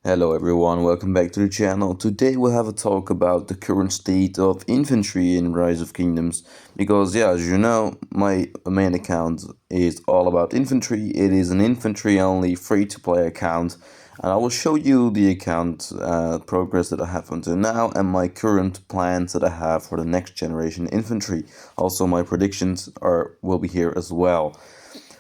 Hello everyone, welcome back to the channel. Today we'll have a talk about the current state of infantry in Rise of Kingdoms. Because yeah, as you know, my main account is all about infantry. It is an infantry only free-to-play account. And I will show you the account progress that I have until now and my current plans that I have for the next generation infantry. Also my predictions will be here as well.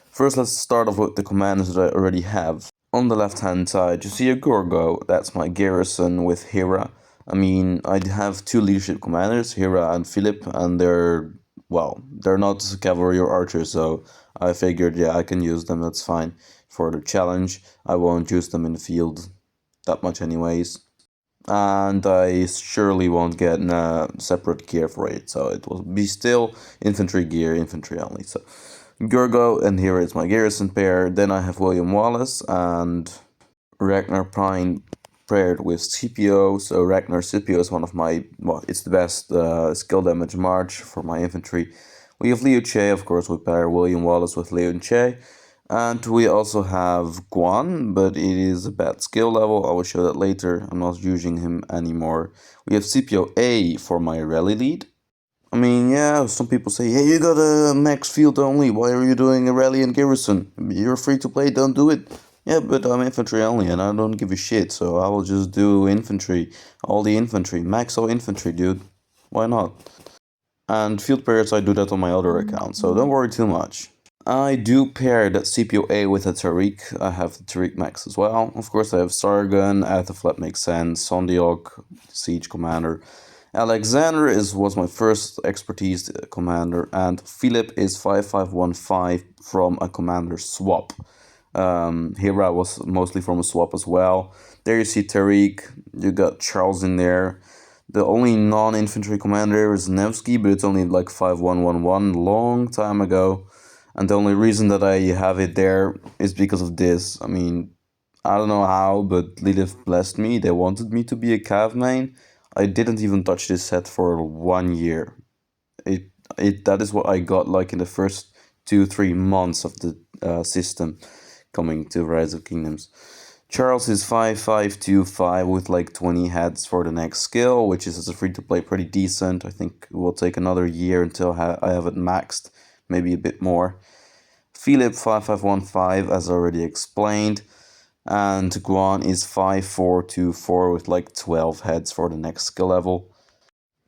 First, let's start off with the commanders that I already have. On the left hand side, you see a Gorgo, that's my Garrison with Hera. I mean, I have two leadership commanders, Hera and Philip, and they're not cavalry or archers, so I figured, yeah, I can use them, that's fine. For the challenge, I won't use them in the field that much anyways. And I surely won't get separate gear for it, so it will be still infantry gear, infantry only. So Gorgo, and here is my Garrison pair. Then I have William Wallace and Ragnar Pine paired with Scipio. So Ragnar Scipio is one of my, well, it's the best skill damage march for my infantry. We have Leo Che, of course, we pair William Wallace with Leo Che. And we also have Guan, but it is a bad skill level. I will show that later. I'm not using him anymore. We have Scipio A for my rally lead. I mean, yeah, some people say, hey, you got a max field only. Why are you doing a rally and garrison? You're free to play, don't do it. Yeah, but I'm infantry only and I don't give a shit, so I will just do infantry. All the infantry. Max all infantry, dude. Why not? And field pairs, I do that on my other account, so don't worry too much. I do pair that CPO-A with a Tariq. I have the Tariq Max as well. Of course, I have Sargon, Aethelflaed makes sense, Sondiok, Siege Commander. Alexander was my first expertise commander, and Philip is 5515 from a commander swap. Hera was mostly from a swap as well. There you see Tariq, you got Charles in there. The only non-infantry commander is Nevsky, but it's only like 5111, long time ago. And the only reason that I have it there is because of this. I mean, I don't know how, but Lilith blessed me. They wanted me to be a Cav main. I didn't even touch this set for 1 year. That is what I got like in the first 2-3 months of the system coming to Rise of Kingdoms. Charles is 5525 with like 20 heads for the next skill, which is as a free to play pretty decent. I think it will take another year until I have it maxed, maybe a bit more. Philip 5515 as already explained, and Guan is 5424 with like 12 heads for the next skill level.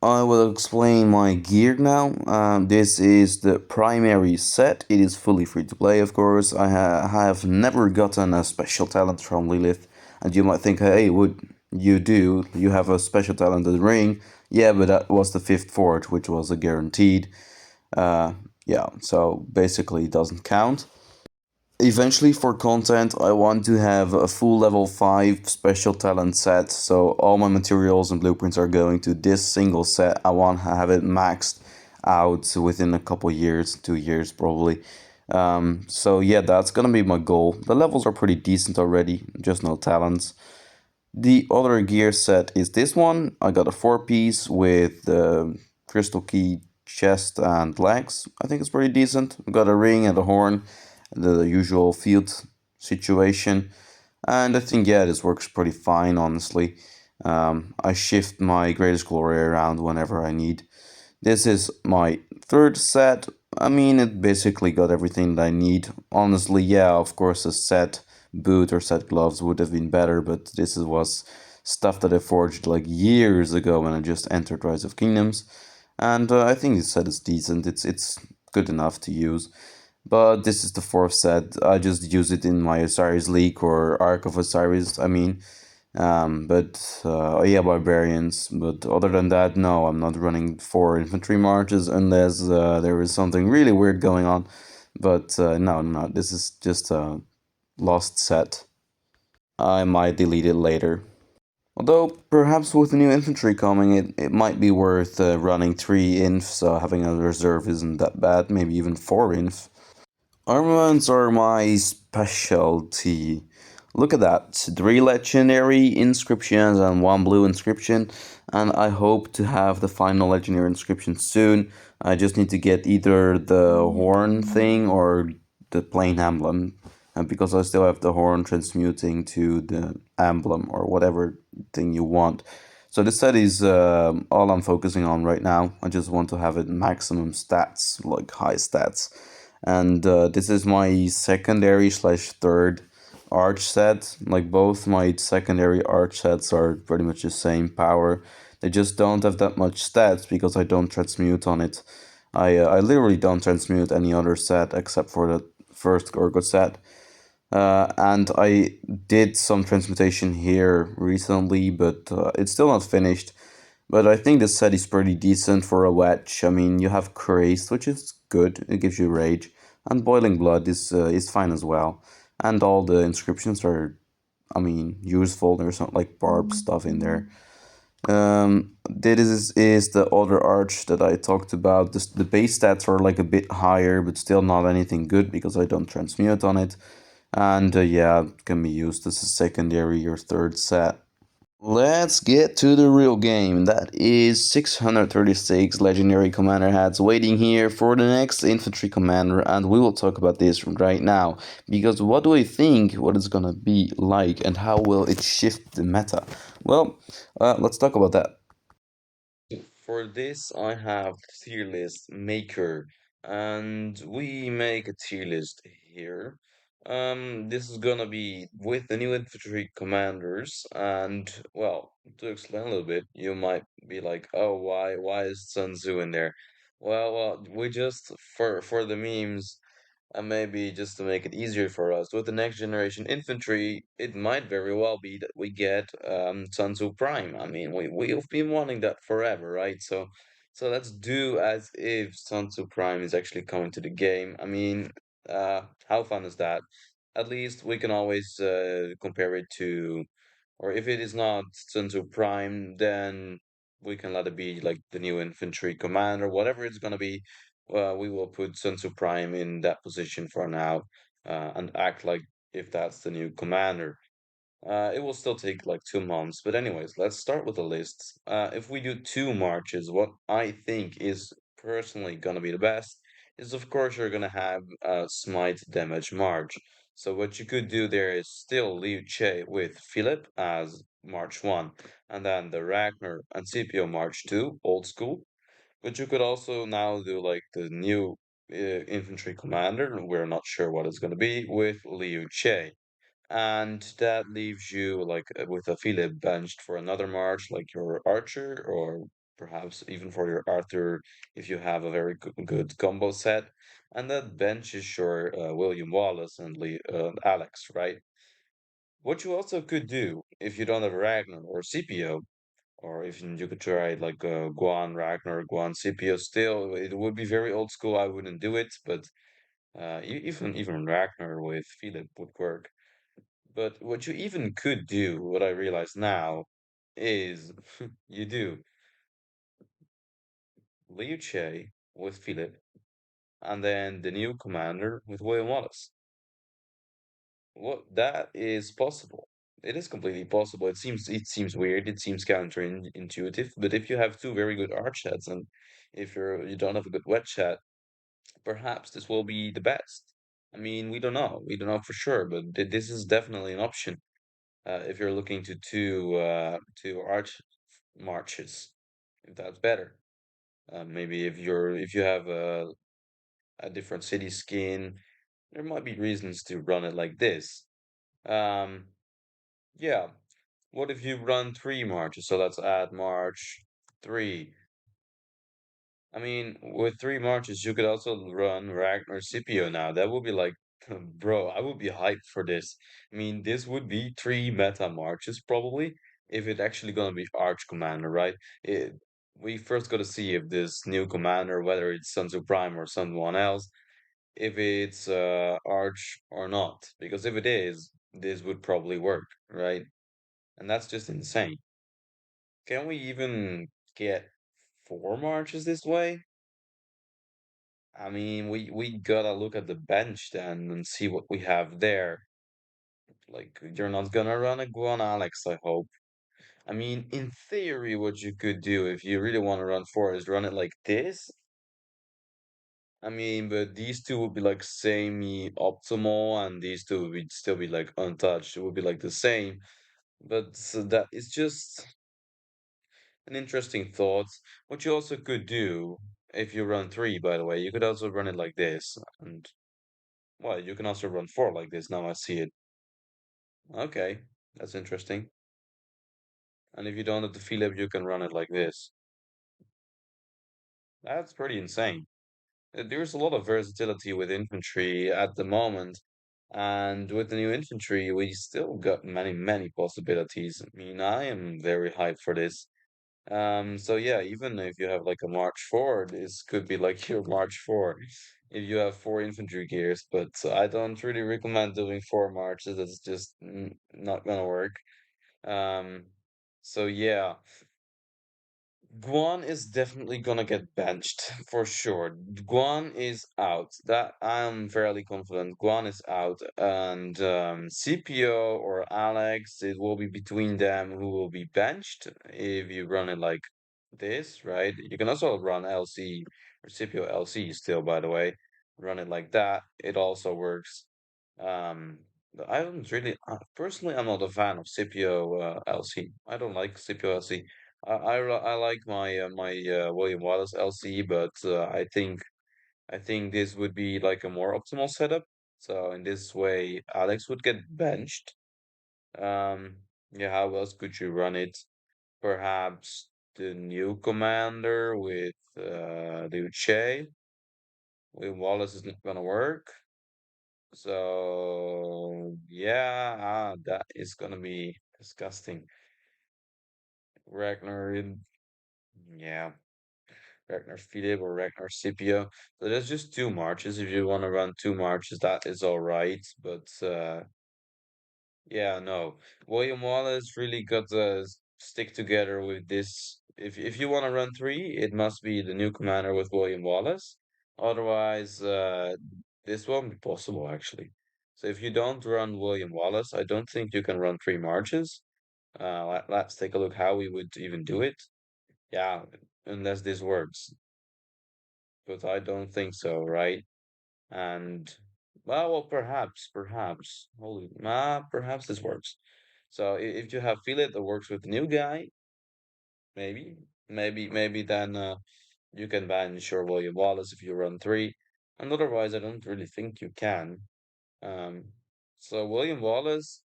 I will explain my gear now. This is the primary set. It is fully free to play, of course. I have never gotten a special talent from Lilith, and you might think, hey, would you do? You have a special talent in the ring. Yeah, but that was the 5th fort, which was a guaranteed. Yeah, so basically it doesn't count. Eventually, for content, I want to have a full level 5 special talent set, so all my materials and blueprints are going to this single set. I want to have it maxed out within a couple years, 2 years probably. So yeah, that's gonna be my goal. The levels are pretty decent already, just no talents. The other gear set is this one. I got a 4-piece with the crystal key chest and legs. I think it's pretty decent. I got a ring and a horn, the usual field situation. And I think, yeah, this works pretty fine, honestly. I shift my greatest glory around whenever I need. This is my third set. I mean, it basically got everything that I need. Honestly, yeah, of course, a set boot or set gloves would have been better, but this was stuff that I forged like years ago when I just entered Rise of Kingdoms. And I think this set is decent. It's good enough to use. But this is the 4th set. I just use it in my Osiris League or Ark of Osiris, I mean. Yeah, barbarians. But other than that, no, I'm not running 4 infantry marches unless there is something really weird going on. But no, this is just a lost set. I might delete it later. Although, perhaps with the new infantry coming, it might be worth running 3 infs, having a reserve isn't that bad, maybe even 4 inf. Armaments are my specialty. Look at that, 3 legendary inscriptions and 1 blue inscription, and I hope to have the final legendary inscription soon. I just need to get either the horn thing or the plain emblem. and because I still have the horn transmuting to the emblem or whatever thing you want. So this set is all I'm focusing on right now. I just want to have it maximum stats, like high stats. And this is my secondary slash third arch set. Like both my secondary arch sets are pretty much the same power. They just don't have that much stats because I don't transmute on it. I literally don't transmute any other set except for the first Gorgot set. And I did some transmutation here recently, but it's still not finished. But I think this set is pretty decent for a wedge. I mean, you have Crazed, which is good. It gives you rage, and Boiling Blood is fine as well. And all the inscriptions are, I mean, useful. There's not like barb stuff in there. This is the other arch that I talked about. The base stats are like a bit higher, but still not anything good because I don't transmute on it. And yeah, it can be used as a secondary or third set. Let's get to the real game. That is 636 legendary commander hats waiting here for the next infantry commander, and we will talk about this right now. Because what do I think what it's gonna be like and how will it shift the meta? Well, let's talk about that. For this, I have tier list maker, and we make a tier list here. This is gonna be with the new infantry commanders, and well, to explain a little bit, you might be like, "Oh, why is Sun Tzu in there?" Well, we just for the memes. And maybe just to make it easier for us, with the next generation infantry, it might very well be that we get Sun Tzu Prime. I mean, we've been wanting that forever, right? So let's do as if Sun Tzu Prime is actually coming to the game. I mean, how fun is that? At least we can always compare it to, or if it is not Sun Tzu Prime, then we can let it be like the new infantry commander, whatever it's gonna be. We will put Sun Tzu Prime in that position for now, and act like if that's the new commander. It will still take like 2 months, but anyways, let's start with the lists. If we do two marches, what I think is personally gonna be the best is, of course, you're gonna have Smite Damage March. So what you could do there is still leave Che with Philip as March 1, and then the Ragnar and Scipio March 2, old school. But you could also now do like the new infantry commander, we're not sure what it's gonna be, with Liu Che. And that leaves you like with a Philip benched for another march, like your archer, or perhaps even for your Arthur if you have a very good combo set. And that benches your William Wallace and Alex, right? What you also could do if you don't have Ragnar or CPO, or if you could try like Guan Ragnar, Guan CPO, still it would be very old school. I wouldn't do it, but even Ragnar with Philip would work. But what you even could do, what I realize now, is you do Liu Che with Philip, and then the new commander with William Wallace. What that is possible. It is completely possible. It seems weird. It seems counterintuitive. But if you have two very good arch sets, and if you don't have a good wet chat, perhaps this will be the best. I mean, we don't know. We don't know for sure, but this is definitely an option. If you're looking to two arch marches, if that's better. Maybe if you have a different city skin, there might be reasons to run it like this. Um, yeah. What if you run three marches? So let's add March 3. I mean, with three marches, you could also run Ragnar Scipio now. That would be like, bro, I would be hyped for this. I mean, this would be three meta marches probably, if it actually gonna be Arch Commander, right? We first gotta see if this new commander, whether it's Sun Tzu Prime or someone else, if it's Arch or not. Because if it is, this would probably work, right? And that's just insane. Can we even get four marches this way? I mean, we gotta look at the bench then and see what we have there. Like, you're not gonna run a Guan Alex, I hope. I mean, in theory, what you could do if you really want to run four is run it like this. I mean, but these two would be like semi-optimal, and these two would still be like untouched. It would be like the same, but so that is just an interesting thought. What you also could do if you run three, by the way, you could also run it like this, and well, you can also run four like this. Now I see it. Okay, that's interesting. And if you don't have the Philip, you can run it like this. That's pretty insane. There's a lot of versatility with infantry at the moment, and with the new infantry, we still got many possibilities. I mean, I am very hyped for this. So yeah, even if you have like a March 4, this could be like your March 4 if you have four infantry gears, but I don't really recommend doing four marches. It's just not gonna work. Um, so yeah. Guan is definitely gonna get benched for sure. Guan is out. That I'm fairly confident. Guan is out, and CPO or Alex, it will be between them who will be benched if you run it like this, right? You can also run LC or CPO LC still, by the way. Run it like that. It also works. Um, but I don't really, personally, I'm not a fan of CPO LC. I don't like CPO LC. I like my William Wallace LC, but I think this would be like a more optimal setup. So in this way, Alex would get benched. Um, yeah, how else could you run it? Perhaps the new commander with Liu Che. William Wallace is not gonna work. So yeah, that is gonna be disgusting. Ragnar, yeah. Ragnar Philip or Ragnar Scipio. So there's just two marches. If you want to run two marches, that is all right. But yeah, no. William Wallace really got to stick together with this. If you want to run three, it must be the new commander with William Wallace. Otherwise, this won't be possible actually. So if you don't run William Wallace, I don't think you can run three marches. Let's take a look how we would even do it. Yeah, unless this works. But I don't think so, right? And perhaps, perhaps this works. So if you have feel it that works with the new guy, maybe, maybe then you can ban Sure William Wallace if you run three, and otherwise I don't really think you can. Um, so William Wallace.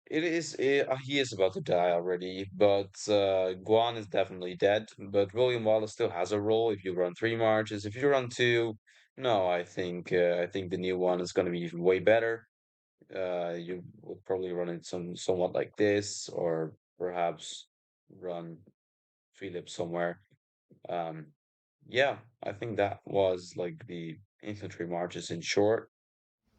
He is about to die already, but Guan is definitely dead. But William Wallace still has a role if you run three marches. If you run two, no, I think the new one is going to be even way better. You would probably run it somewhat like this, or perhaps run Philip somewhere. Um, yeah, I think that was like the infantry marches in short.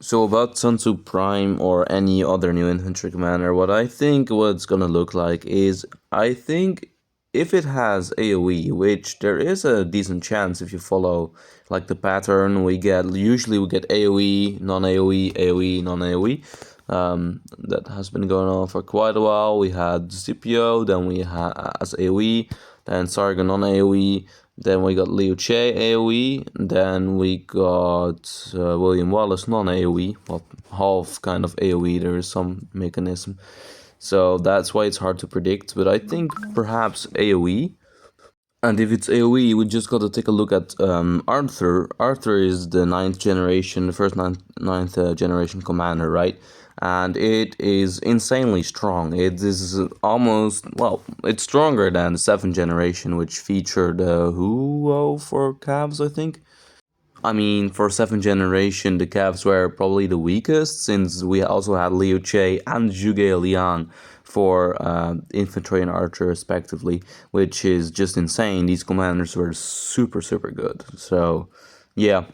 So about Sun Tzu Prime or any other new infantry commander, what I think what's gonna look like is I think if it has AoE, which there is a decent chance if you follow like the pattern, we get AoE, non-AoE, AoE, non-AoE. That has been going on for quite a while. We had Scipio, then we had as AoE, then Sargon non AoE, then we got Liu Che AoE, then we got William Wallace non AoE, well, half kind of AoE, there is some mechanism. So that's why it's hard to predict, but I think perhaps AoE. And if it's AoE, we just got to take a look at Arthur. Arthur is the first ninth generation commander, right? And it is insanely strong. It is almost, well, it's stronger than the seventh generation, which featured Huo for calves, I think. I mean, for seventh generation, the Cavs were probably the weakest, since we also had Liu Che and Zhuge Liang for infantry and archer respectively, which is just insane. These commanders were super good. So, yeah,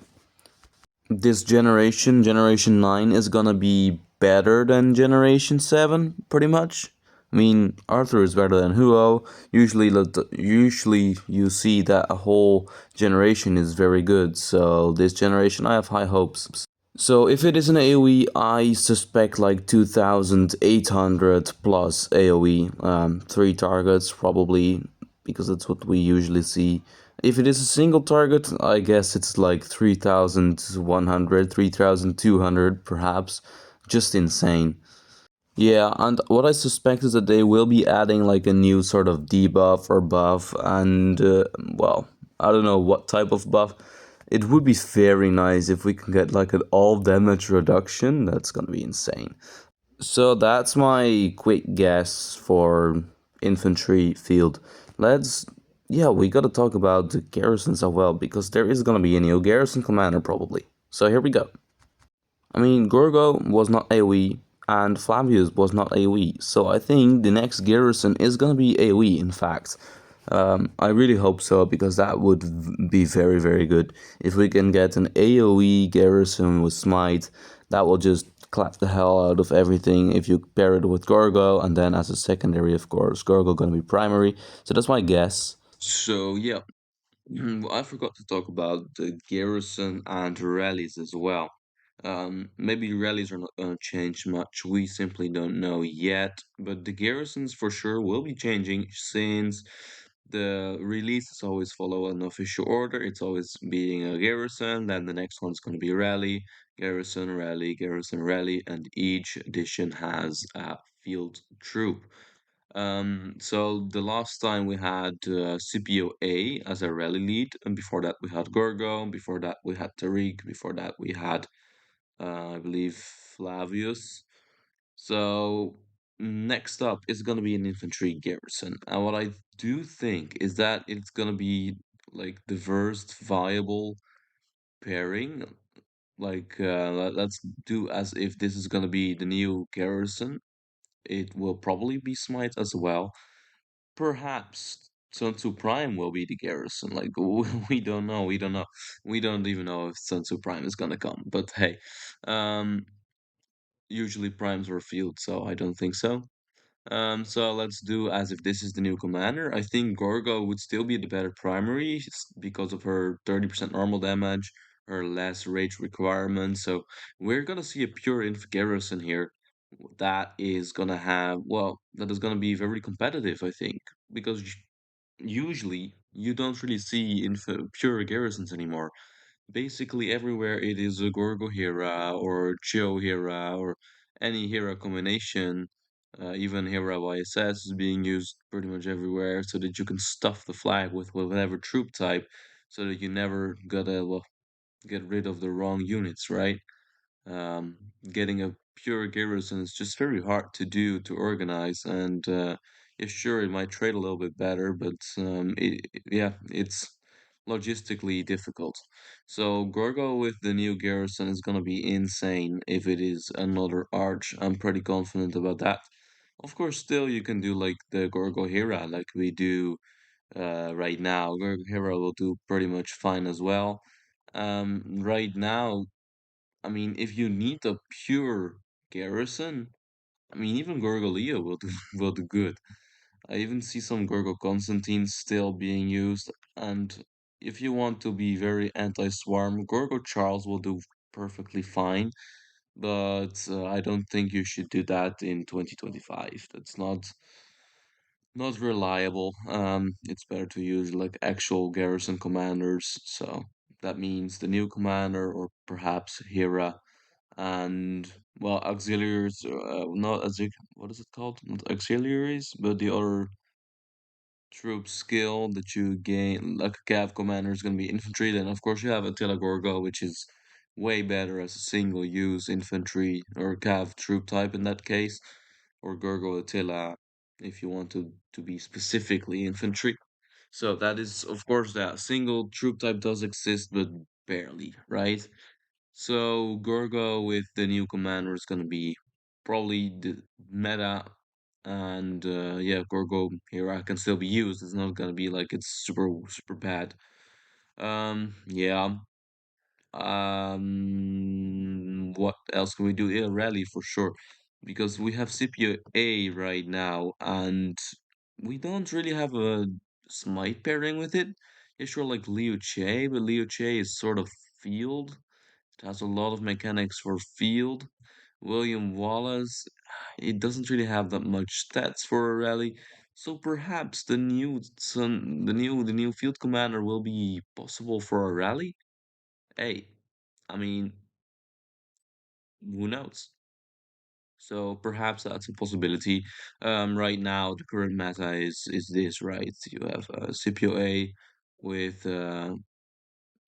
this generation 9, is gonna be better than Generation 7, pretty much. I mean, Arthur is better than Huo. Usually you see that a whole generation is very good. So this generation, I have high hopes. So if it is an AoE, I suspect like 2,800 plus AoE, three targets probably, because that's what we usually see. If it is a single target, I guess it's like 3,100, 3,200, perhaps. Just insane. Yeah, and what I suspect is that they will be adding like a new sort of debuff or buff, and well, I don't know what type of buff. It would be very nice if we can get like an all damage reduction. That's gonna be insane. So that's my quick guess for infantry field. Let's, yeah, we gotta talk about the garrisons as well, because there is gonna be a new garrison commander probably. So here we go. I mean, Gorgo was not AoE, and Flavius was not AoE, so I think the next Garrison is gonna be AoE, in fact. I really hope so, because that would be very, very good. If we can get an AoE Garrison with Smite, that will just clap the hell out of everything if you pair it with Gorgo, and then as a secondary, of course, Gorgo gonna be primary. So that's my guess. So yeah, I forgot to talk about the garrison and rallies as well. Maybe rallies are not going to change much. We simply don't know yet. But the garrisons for sure will be changing since the releases always follow an official order. It's always being a garrison, then the next one's going to be rally, garrison, rally, and each edition has a field troop. So the last time we had CPOA as a rally lead, and before that we had Gorgo, before that we had Tariq, before that we had, I believe, Flavius. So next up is gonna be an infantry garrison, and what I do think is that it's gonna be like the first viable pairing. Like let's do as if this is gonna be the new garrison. It will probably be Smite as well. Perhaps Sun Tzu Prime will be the garrison. Like we don't know, we don't know, we don't even know if Sun Tzu Prime is gonna come. But hey, um, usually primes are field, so I don't think so. So let's do as if this is the new commander. I think Gorgo would still be the better primary because of her 30% normal damage, her less rage requirement. So we're gonna see a pure inf garrison here that is gonna have, well, that is gonna be very competitive, I think, because usually you don't really see pure garrisons anymore. Basically, everywhere it is a Gorgo Hera or Joe Hera or any Hera combination, even Hera YSS is being used pretty much everywhere so that you can stuff the flag with whatever troop type so that you never gotta, well, get rid of the wrong units, right? Um, Getting a pure garrison is just very hard to do to organize, and yeah, sure, it might trade a little bit better, but yeah, it's logistically difficult. So Gorgo with the new garrison is gonna be insane if it is another arch. I'm pretty confident about that. Of course, still you can do like the Gorgo Hera, like we do right now. Gorgo Hera will do pretty much fine as well. Right now, I mean, if you need a pure garrison, I mean, even Gorgolia will do will do good. I even see some Gorgo Constantine still being used, and if you want to be very anti-swarm, Gorgo Charles will do perfectly fine. But I don't think you should do that in 2025. That's not reliable. It's better to use like actual garrison commanders. So that means the new commander or perhaps Hera and well auxiliaries not what is it called, not auxiliaries but the other troop skill that you gain like a cav commander is going to be infantry. Then of course you have Attila Gorgo, which is way better as a single use infantry or cav troop type in that case, or Gorgo Attila if you want to be specifically infantry. So that is, of course, that single troop type does exist but barely, right? So Gorgo with the new commander is gonna be probably the meta, and yeah, Gorgo Hera can still be used. It's not gonna be like it's super bad. Yeah. What else can we do? Yeah, rally for sure, because we have CPA right now, and we don't really have a Smite pairing with it. Yeah, sure, like Liu Che, but Liu Che is sort of field. It has a lot of mechanics for field. William Wallace, it doesn't really have that much stats for a rally. So perhaps the new field commander will be possible for a rally. Hey, I mean, who knows? So perhaps that's a possibility. Right now, the current meta is this, right? You have CPOA with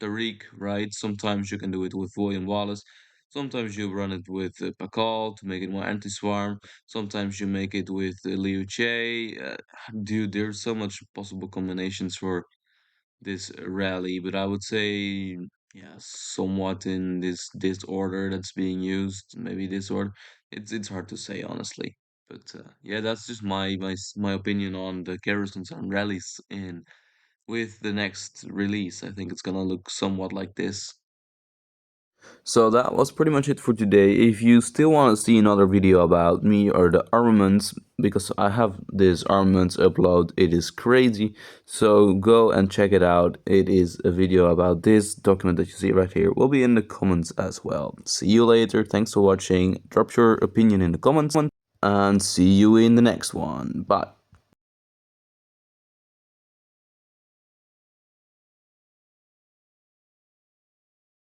Tariq, right? Sometimes you can do it with William Wallace. Sometimes you run it with Pakal to make it more anti-swarm. Sometimes you make it with Liu Che. Dude, there's so much possible combinations for this rally, but I would say, yeah, somewhat in this order that's being used. Maybe this order. It's hard to say honestly, but yeah, that's just my opinion on the garrisons and rallies in with the next release. I think it's gonna look somewhat like this. So that was pretty much it for today. If you still want to see another video about me or the armaments, because I have this armaments upload, it is crazy. So go and check it out. It is a video about this document that you see right here. Will be in the comments as well. See you later. Thanks for watching. Drop your opinion in the comments and see you in the next one. Bye.